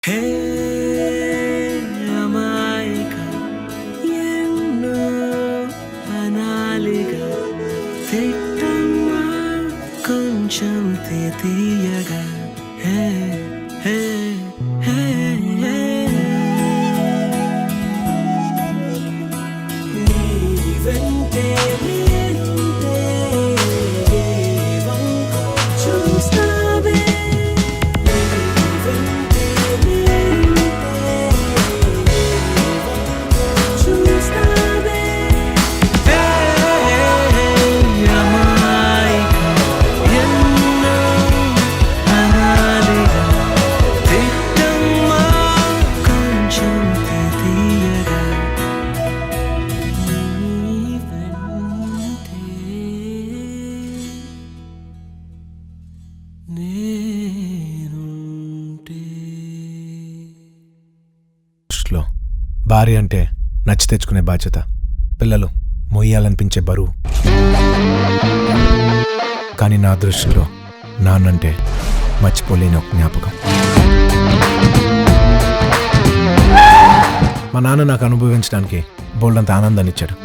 హే అమాయిక ఎన్నో అనాలిగా తిట్టమ్మా కొంచెం తీయగా హే హే హే హే నీ వెంటే నేనుంటే వంక చూస్తావే నీ వెంటే నేనుంటే వంక చూస్తావే హే అమాయిక ఎన్నో అనాలిగా తిట్టమ్మా కొంచెం తీయగా దృష్టిలో భార్య అంటే నచ్చి తెచ్చుకునే బాధ్యత, పిల్లలు మొయ్యాలనిపించే బరువు. కానీ నా దృష్టిలో నాన్నంటే మర్చిపోలేని ఒక జ్ఞాపకం. మా నాన్న నాకు అనుభవించడానికి బోల్డంత ఆనందాన్ని ఇచ్చాడు.